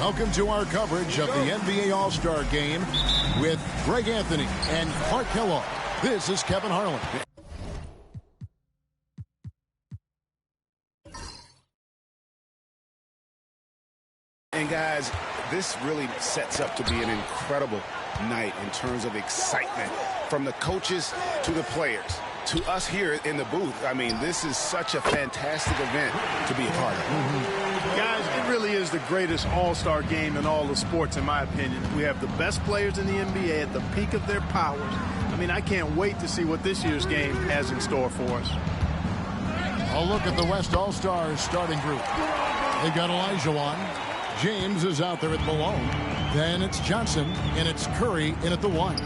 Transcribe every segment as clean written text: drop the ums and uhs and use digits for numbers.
Welcome to our coverage of the NBA All-Star Game with Greg Anthony and Clark Kellogg. This is Kevin Harlan. And guys, this really sets up to be an incredible night in terms of excitement from the coaches to the players to us here in the booth. I mean, this is such a fantastic event to be a part of. Guys, it really is the greatest all-star game in all the sports, in my opinion. We have the best players in the NBA at the peak of their powers. I mean, I can't wait to see what this year's game has in store for us. A look at the West All-Stars starting group. They've got Olajuwon. James is out there at Malone. Then it's Johnson, and it's Curry in at the 1.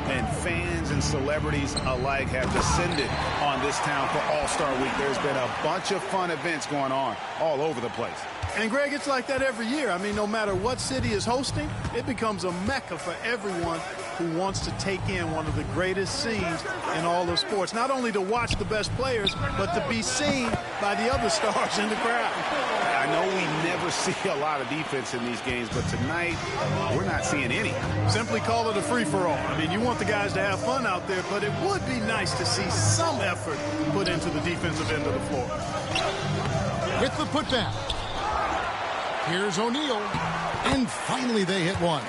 And fans and celebrities alike have descended on this town for All-Star Week. There's been a bunch of fun events going on all over the place. And, Greg, it's like that every year. I mean, no matter what city is hosting, it becomes a mecca for everyone who wants to take in one of the greatest scenes in all of sports. Not only to watch the best players, but to be seen by the other stars in the crowd. I know we never see a lot of defense in these games, but tonight we're not seeing any. Simply call it a free-for-all. I mean, you want the guys to have fun out there, but it would be nice to see some effort put into the defensive end of the floor. With the putback. Here's O'Neal. And finally they hit one.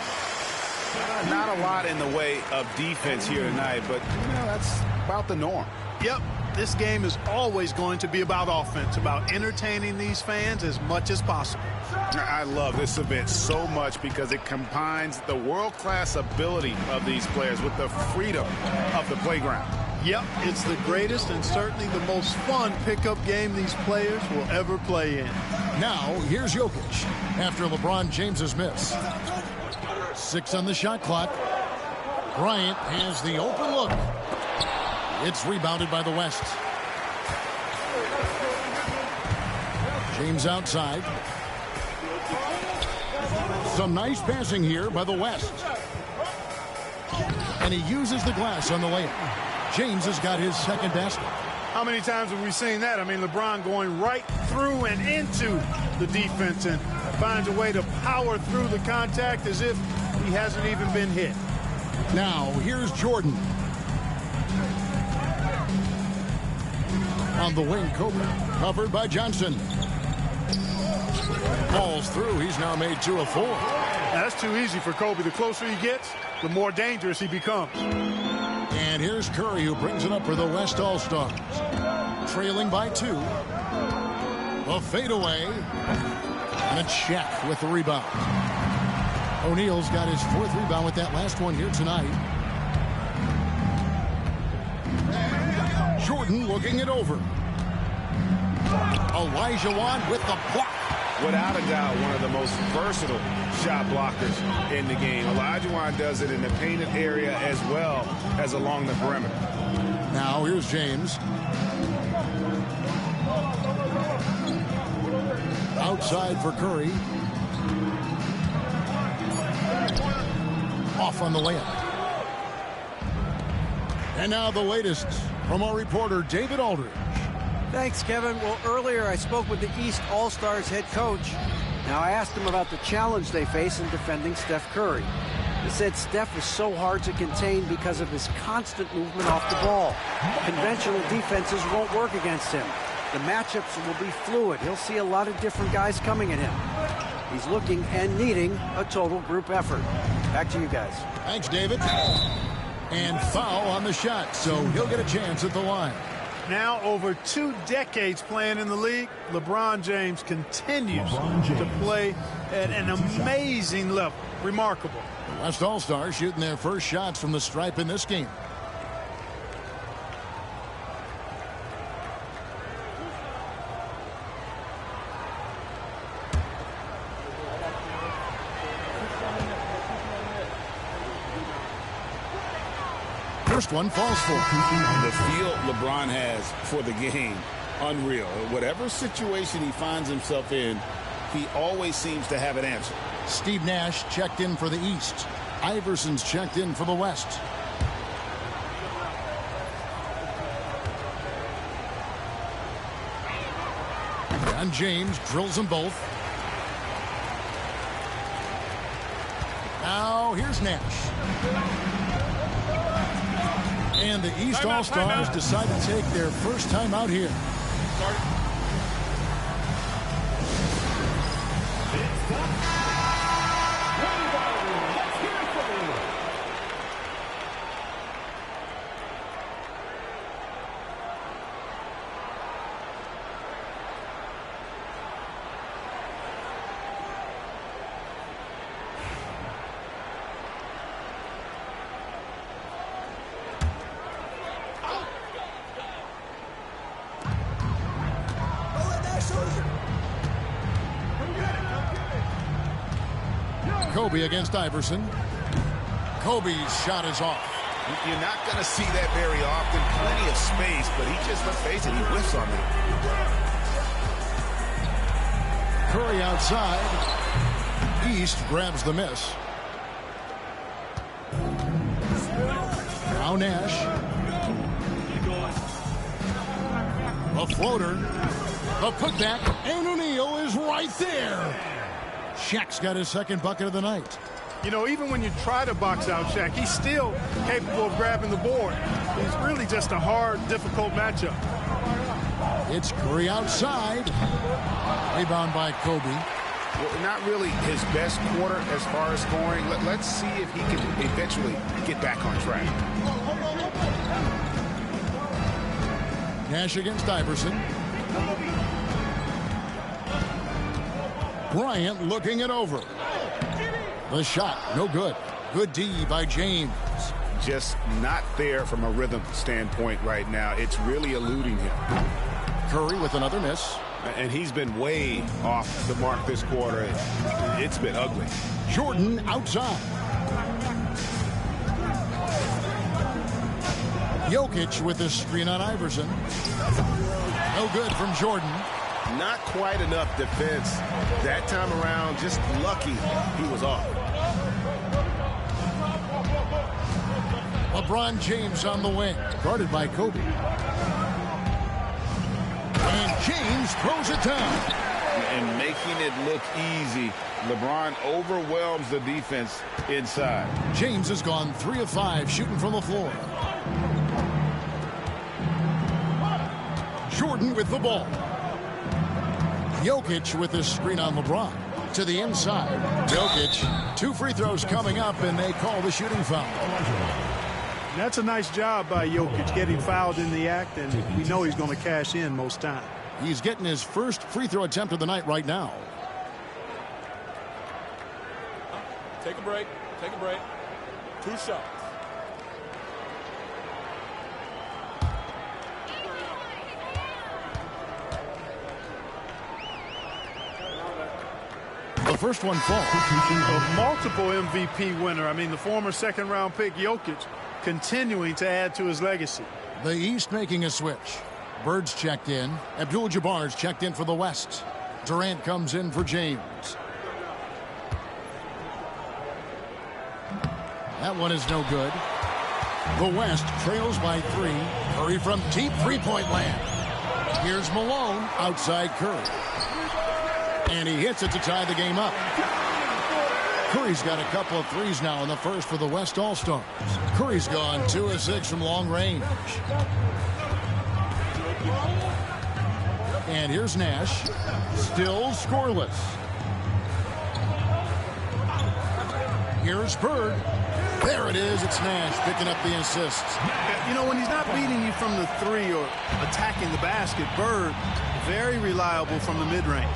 Not a lot in the way of defense here tonight, but that's about the norm. Yep. This game is always going to be about offense, about entertaining these fans as much as possible. I love this event so much because it combines the world-class ability of these players with the freedom of the playground. Yep, it's the greatest and certainly the most fun pickup game these players will ever play in. Now, here's Jokic after LeBron James's miss. 6 on the shot clock. Bryant has the open look. It's rebounded by the West. James outside. Some nice passing here by the West. And he uses the glass on the layup. James has got his second basket. How many times have we seen that? I mean, LeBron going right through and into the defense and finds a way to power through the contact as if he hasn't even been hit. Now, here's Jordan. On the wing, Kobe, covered by Johnson. Falls through. He's now made 2 of 4. Now, that's too easy for Kobe. The closer he gets, the more dangerous he becomes. And here's Curry, who brings it up for the West All-Stars. Trailing by 2. A fadeaway. And a check with the rebound. O'Neal's got his 4th rebound with that last one here tonight. Jordan looking it over. Olajuwon with the block. Without a doubt, one of the most versatile shot blockers in the game. Olajuwon does it in the painted area as well as along the perimeter. Now here's James. Outside for Curry. Off on the layup. And now the latest from our reporter, David Aldridge. Thanks, Kevin. Well, earlier I spoke with the East All-Stars head coach. Now I asked him about the challenge they face in defending Steph Curry. He said Steph is so hard to contain because of his constant movement off the ball. Conventional defenses won't work against him. The matchups will be fluid. He'll see a lot of different guys coming at him. He's looking and needing a total group effort. Back to you guys. Thanks, David. And foul on the shot, so he'll get a chance at the line. Now over 2 decades playing in the league, LeBron James continues to play at an amazing level. Remarkable. The West All-Stars shooting their first shots from the stripe in this game. First one falls for. The feel LeBron has for the game, unreal. Whatever situation he finds himself in, he always seems to have an answer. Steve Nash checked in for the East. Iverson's checked in for the West. And James drills them both. Now here's Nash. And the East All-Stars decide to take their first time out here. Kobe against Iverson. Kobe's shot is off. You're not going to see that very often. Plenty of space, but he just, let's face it, he whiffs on that. Curry outside. East grabs the miss. Now Nash. A floater. The putback. And O'Neal is right there. Shaq's got his second bucket of the night. You know, even when you try to box out Shaq, he's still capable of grabbing the board. He's really just a hard, difficult matchup. It's Curry outside. Rebound by Kobe. Well, not really his best quarter as far as scoring. Let's see if he can eventually get back on track. Nash against Iverson. Bryant looking it over. The shot, no good. Good D by James. Just not there from a rhythm standpoint right now. It's really eluding him. Curry with another miss. And he's been way off the mark this quarter. It's been ugly. Jordan outside. Jokic with the screen on Iverson. No good from Jordan. Not quite enough defense that time around. Just lucky he was off. LeBron James on the wing, guarded by Kobe. And James throws it down. And making it look easy. LeBron overwhelms the defense inside. James has gone 3 of 5 shooting from the floor. Jordan with the ball. Jokic with the screen on LeBron. To the inside. Jokic. 2 free throws coming up, and they call the shooting foul. That's a nice job by Jokic, getting fouled in the act, and we know he's going to cash in most time. He's getting his first free throw attempt of the night right now. Take a break. Take a break. 2 shots. The first one falls. A multiple MVP winner. I mean, the former second-round pick Jokic continuing to add to his legacy. The East making a switch. Bird's checked in. Abdul-Jabbar's checked in for the West. Durant comes in for James. That one is no good. The West trails by 3. Curry from deep three-point land. Here's Malone outside Curry. And he hits it to tie the game up. Curry's got a couple of threes now in the first for the West All-Stars. Curry's gone 2 of 6 from long range. And here's Nash. Still scoreless. Here's Bird. There it is. It's Nash picking up the assists. You know, when he's not beating you from the 3 or attacking the basket, Bird, very reliable from the mid-range.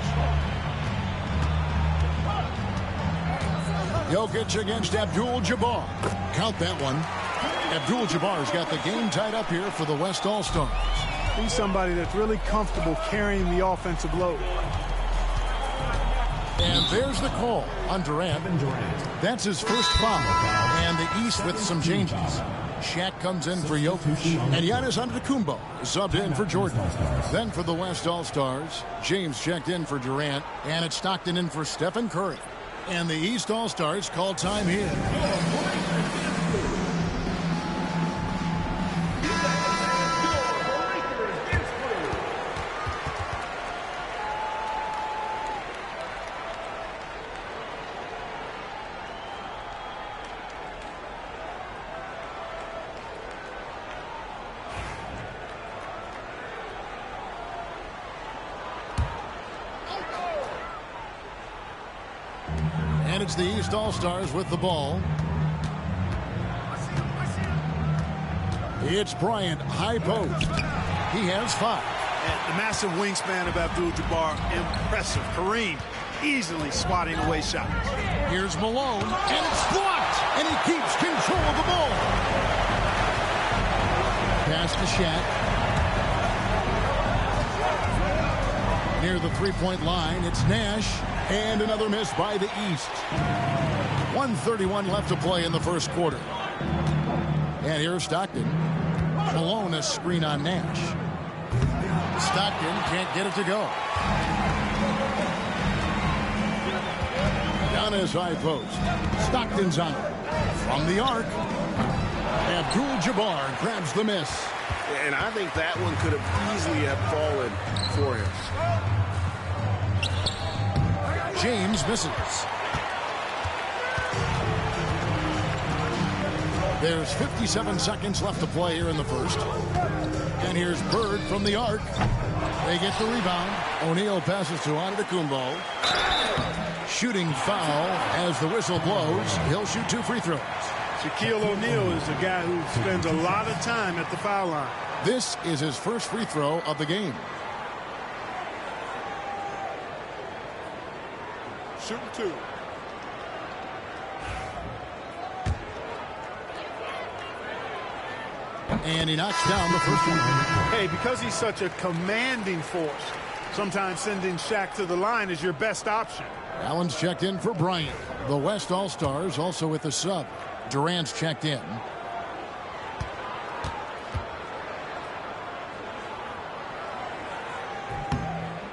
Jokic against Abdul-Jabbar. Count that one. Abdul-Jabbar's got the game tied up here for the West All-Stars. He's somebody that's really comfortable carrying the offensive load. And there's the call on Durant. That's his first foul. And the East with some changes. Shaq comes in for Jokic. And Giannis Antetokounmpo subbed in for Jordan. Then for the West All-Stars, James checked in for Durant. And it's Stockton in for Stephen Curry. And the East All-Stars call time here. And it's the East All-Stars with the ball. It's Bryant, high post. He has 5. And the massive wingspan of Abdul-Jabbar, impressive. Kareem easily swatting away shots. Here's Malone, and it's blocked, and he keeps control of the ball. Pass to Shaq. Near the three-point line, it's Nash, and another miss by the East. 1:31 left to play in the first quarter. And here's Stockton. Malone, a screen on Nash. Stockton can't get it to go. Down his high post. Stockton's on it. From the arc. Abdul-Jabbar grabs the miss. And I think that one could have easily have fallen for him. James misses. There's 57 seconds left to play here in the first. And here's Bird from the arc. They get the rebound. O'Neal passes to Antetokounmpo. Shooting foul as the whistle blows. He'll shoot 2 free throws. Shaquille O'Neal is a guy who spends a lot of time at the foul line. This is his first free throw of the game. Shooting 2. And he knocks down the first one. Hey, because he's such a commanding force, sometimes sending Shaq to the line is your best option. Allen's checked in for Bryant. The West All-Stars also with the sub. Durant's checked in.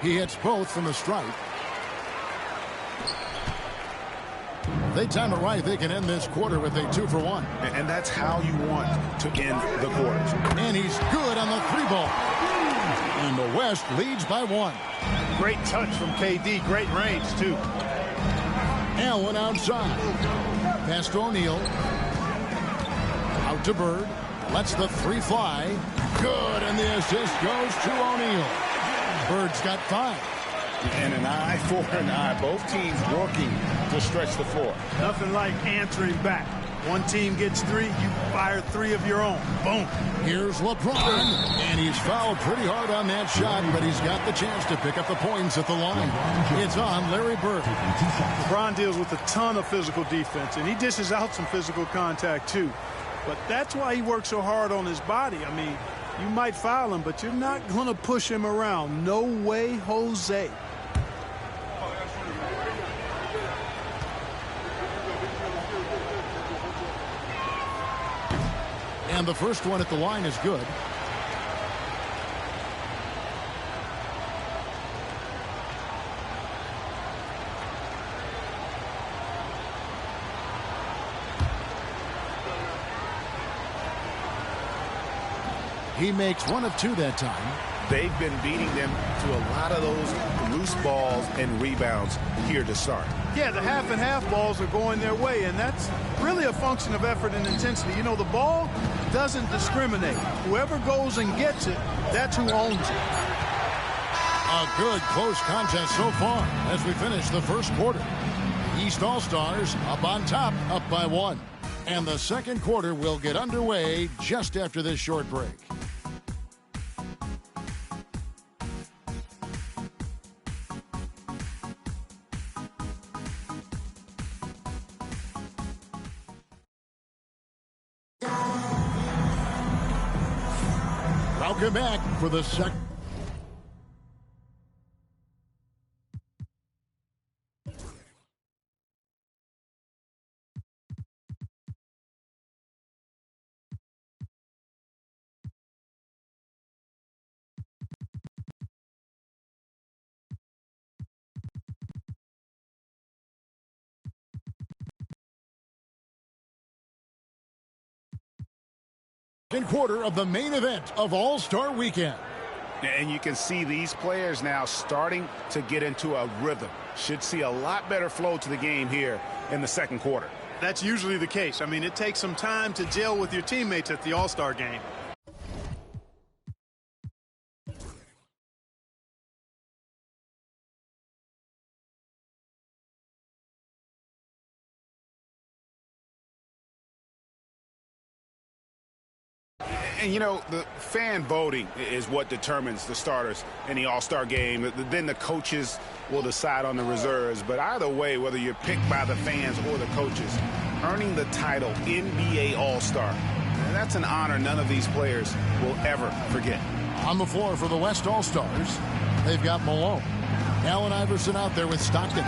He hits both from the stripe. They time it right. They can end this quarter with a 2-for-1. And that's how you want to end the quarters. And he's good on the 3-ball. And the West leads by 1. Great touch from KD. Great range, too. Allen outside. Pass to O'Neal. Out to Bird. Lets the 3 fly. Good, and the assist goes to O'Neal. Bird's got 5. And an eye for an eye. Both teams working to stretch the floor. Nothing like answering back. One team gets 3, you fire 3 of your own. Boom. Here's LeBron, and he's fouled pretty hard on that shot, but he's got the chance to pick up the points at the line. It's on Larry Bird. LeBron deals with a ton of physical defense, and he dishes out some physical contact, too. But that's why he works so hard on his body. I mean, you might foul him, but you're not going to push him around. No way, Jose. And the first one at the line is good. He makes 1 of 2 that time. They've been beating them to a lot of those loose balls and rebounds here to start. Yeah, the half and half balls are going their way, and that's really a function of effort and intensity. You know, the ball doesn't discriminate. Whoever goes and gets it, that's who owns it. A good close contest so far as we finish the first quarter. East All-Stars up on top, up by 1. And the second quarter will get underway just after this short break. Welcome back for the second. Second quarter of the main event of All-Star Weekend. And you can see these players now starting to get into a rhythm. Should see a lot better flow to the game here in the second quarter. That's usually the case. I mean, it takes some time to gel with your teammates at the All-Star game. And, you know, the fan voting is what determines the starters in the All-Star game. Then the coaches will decide on the reserves. But either way, whether you're picked by the fans or the coaches, earning the title NBA All-Star, that's an honor none of these players will ever forget. On the floor for the West All-Stars, they've got Malone. Allen Iverson out there with Stockton.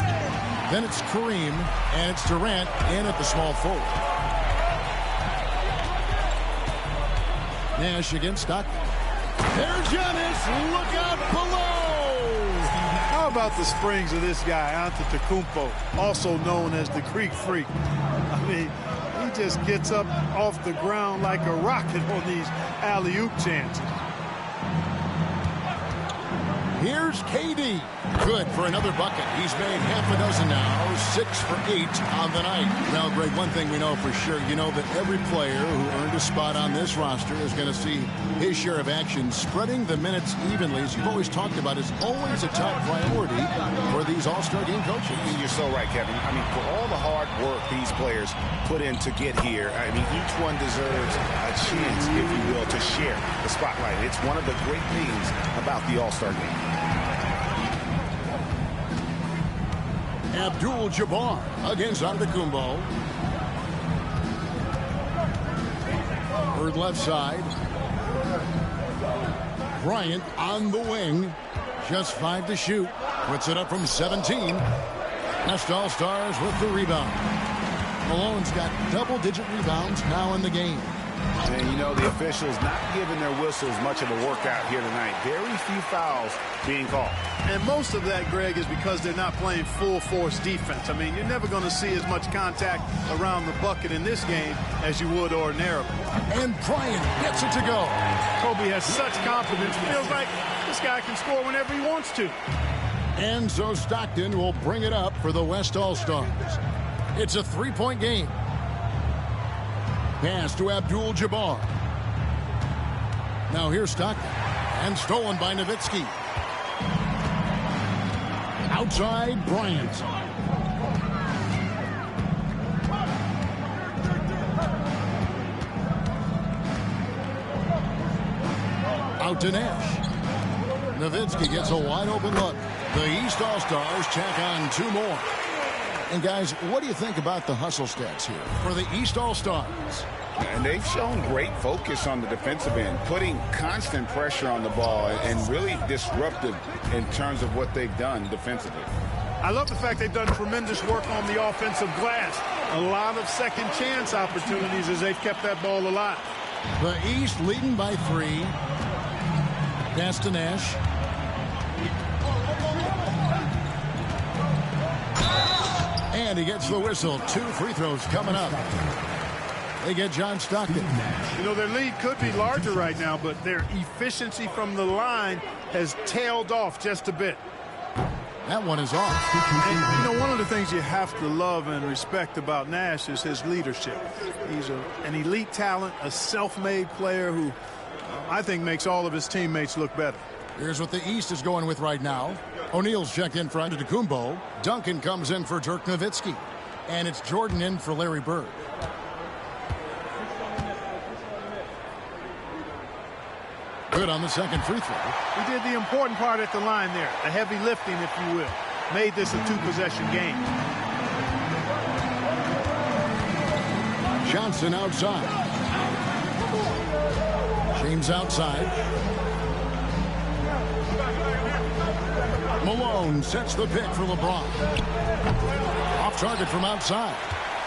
Then it's Kareem, and it's Durant in at the small forward. Nash against Stockton. There's Giannis. Look out below. How about the springs of this guy, Antetokounmpo, also known as the Greek Freak? I mean, he just gets up off the ground like a rocket on these alley-oop chances. Here's KD. Good for another bucket. He's made half a dozen now, 6 for 8 on the night. Now, Greg, one thing we know for sure, you know that every player who earned a spot on this roster is going to see his share of action. Spreading the minutes evenly, as you've always talked about, is always a top priority for these All-Star game coaches. You're so right, Kevin. I mean, for all the hard work these players put in to get here, I mean, each one deserves a chance, if you will, to share the spotlight. It's one of the great things about the All-Star game. Abdul-Jabbar against Antetokounmpo. Bird left side. Bryant on the wing. Just 5 to shoot. Puts it up from 17. West All-Stars with the rebound. Malone's got double-digit rebounds now in the game. And, you know, the officials not giving their whistles much of a workout here tonight. Very few fouls being called. And most of that, Greg, is because they're not playing full-force defense. I mean, you're never going to see as much contact around the bucket in this game as you would ordinarily. And Bryant gets it to go. Kobe has such confidence. It feels like this guy can score whenever he wants to. And so Stockton will bring it up for the West All-Stars. It's a 3-point game. Pass to Abdul-Jabbar. Now here's Stockton. And stolen by Nowitzki. Outside, Bryant. Out to Nash. Nowitzki gets a wide open look. The East All-Stars tack on 2 more. And guys, what do you think about the hustle stats here for the East All-Stars? And they've shown great focus on the defensive end, putting constant pressure on the ball and really disruptive in terms of what they've done defensively. I love the fact they've done tremendous work on the offensive glass. A lot of second chance opportunities as they've kept that ball alive. The East leading by 3. Pass to Nash. And he gets the whistle. 2 free throws coming up. They get John Stockton. You know, their lead could be larger right now, but their efficiency from the line has tailed off just a bit. That one is off. And, you know, one of the things you have to love and respect about Nash is his leadership. He's an elite talent, a self-made player who I think makes all of his teammates look better. Here's what the East is going with right now. O'Neal's checked in for Antetokounmpo. Duncan comes in for Dirk Nowitzki. And it's Jordan in for Larry Bird. Good on the second free throw. He did the important part at the line there, the heavy lifting, if you will. Made this a 2-possession game. Johnson outside. James outside. Malone sets the pick for LeBron. Off target from outside.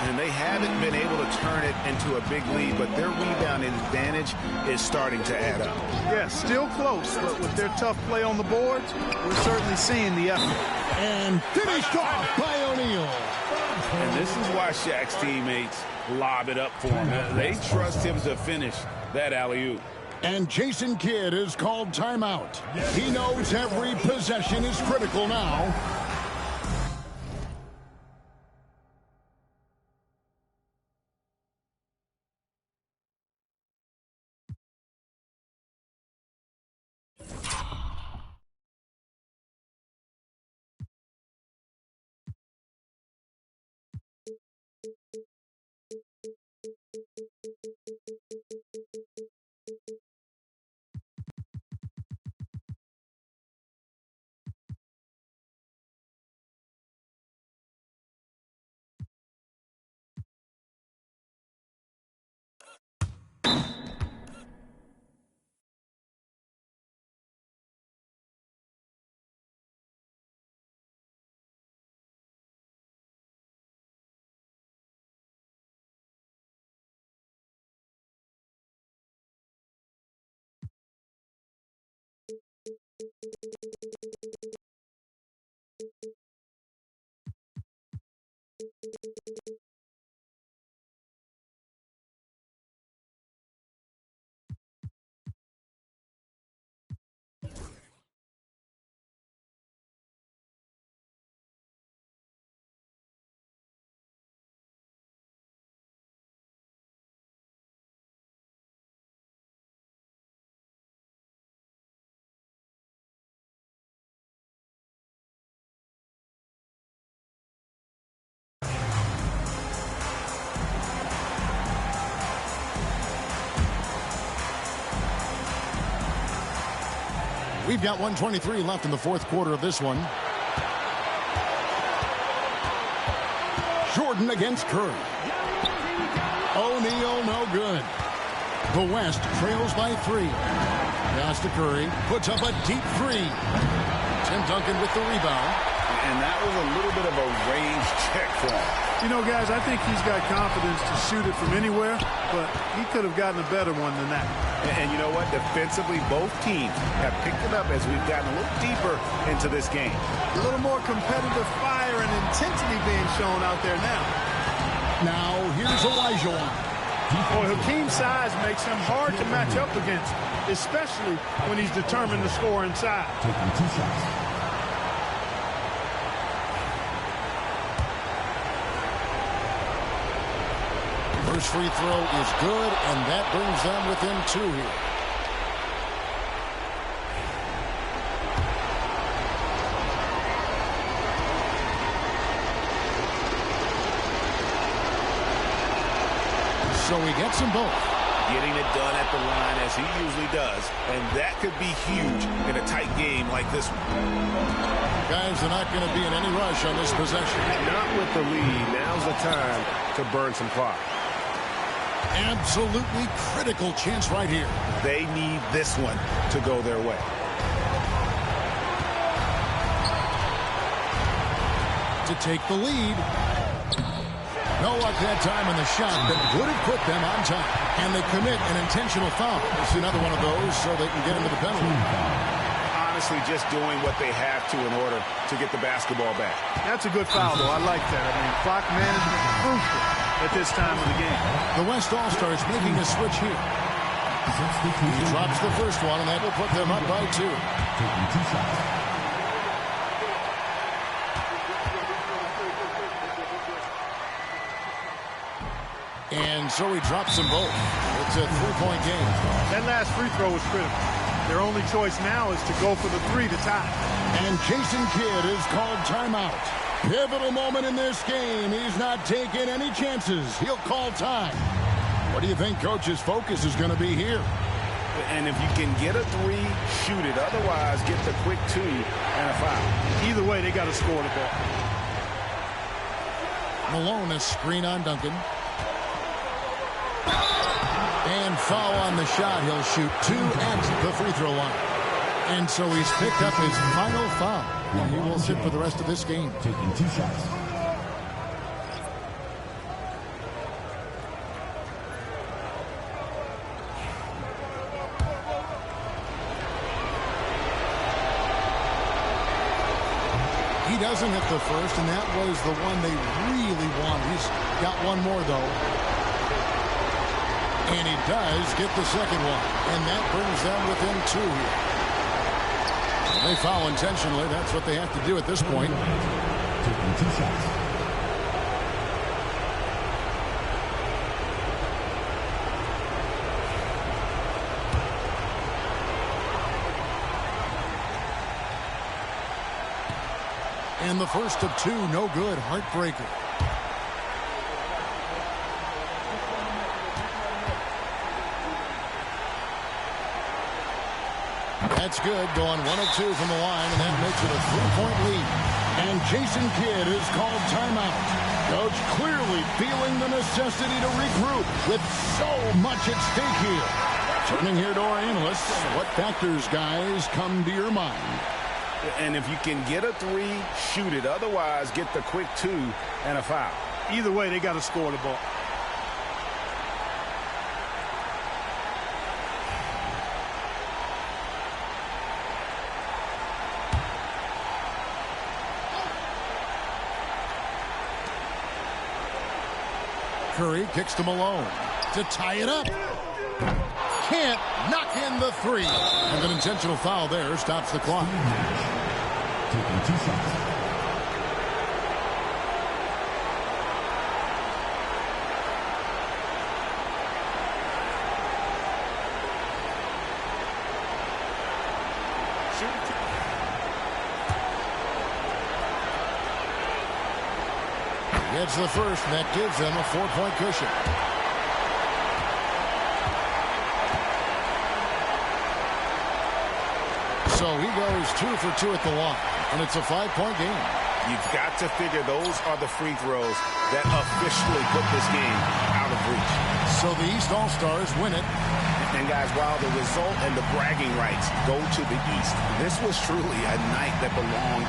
And they haven't been able to turn it into a big lead, but their rebounding advantage is starting to add up. Yeah, still close, but with their tough play on the boards, we're certainly seeing the effort. And finished off by O'Neal. And this is why Shaq's teammates lob it up for him. They trust him to finish that alley-oop. And Jason Kidd is called timeout. He knows every possession is critical now. We've got 1:23 left in the fourth quarter of this one. Jordan against Curry. O'Neal, no good. The West trails by 3. Pass to Curry. Puts up a deep 3. Tim Duncan with the rebound. And that was a little bit of a range check for him. You know, guys, I think he's got confidence to shoot it from anywhere, but he could have gotten a better one than that. And you know what? Defensively, both teams have picked it up as we've gotten a little deeper into this game. A little more competitive fire and intensity being shown out there now. Now, here's Olajuwon. Well, Hakeem's size makes him hard to match up against, especially when he's determined to score inside. Taking 2 shots. First free throw is good, and that brings them within 2 here. So he gets them both. Getting it done at the line as he usually does, and that could be huge in a tight game like this one. Guys are not going to be in any rush on this possession. Not with the lead. Now's the time to burn some clock. Absolutely critical chance right here. They need this one to go their way. To take the lead. No luck that time on the shot that would have put them on top. And they commit an intentional foul. It's another one of those so they can get into the penalty. Honestly, just doing what they have to in order to get the basketball back. That's a good foul, though. I like that. I mean, clock management is crucial at this time of the game. The West All-Stars making a switch here. He drops the first one, and that will put them up by 2. Taking 2 shots. And so he drops them both. It's a 3-point game. That last free throw was critical. Their only choice now is to go for the 3 to tie. And Jason Kidd is called timeout. Pivotal moment in this game. He's not taking any chances. He'll call time. What do you think Coach's focus is going to be here? And if you can get a 3, shoot it. Otherwise, get the quick 2 and a foul. Either way, they got to score the ball. Malone, a screen on Duncan. And foul on the shot. He'll shoot 2 at the free throw line. And so he's picked up his final foul. And he will sit for the rest of this game. Taking 2 shots. He doesn't hit the first, and that was the one they really wanted. He's got one more, though. And he does get the second one. And that brings them within 2 here. They foul intentionally. That's what they have to do at this point. Taking 2 shots. And the first of 2, no good. Heartbreaker. That's good, going 1 of 2 from the line, and that makes it a 3-point lead. And Jason Kidd is called timeout. Coach clearly feeling the necessity to regroup with so much at stake here. Turning here to our analysts, what factors, guys, come to your mind? And if you can get a 3, shoot it. Otherwise, get the quick 2 and a foul. Either way, they got to score the ball. Curry kicks to Malone to tie it up. Can't knock in the three. And an intentional foul there stops the clock. Taking 2 shots. Gets the first, and that gives them a 4-point cushion. So he goes 2 for 2 at the line, and it's a 5-point game. You've got to figure those are the free throws that officially put this game out of reach. So the East All-Stars win it. And guys, while the result and the bragging rights go to the East, this was truly a night that belonged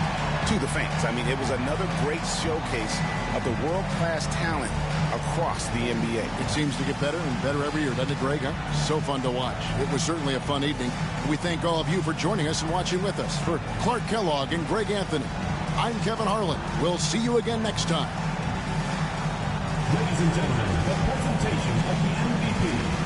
to the fans. I mean, it was another great showcase of the world-class talent across the NBA. It seems to get better and better every year, doesn't it, Greg? Huh? So fun to watch. It was certainly a fun evening. We thank all of you for joining us and watching with us. For Clark Kellogg and Greg Anthony, I'm Kevin Harlan. We'll see you again next time. Ladies and gentlemen, the presentation of the MVP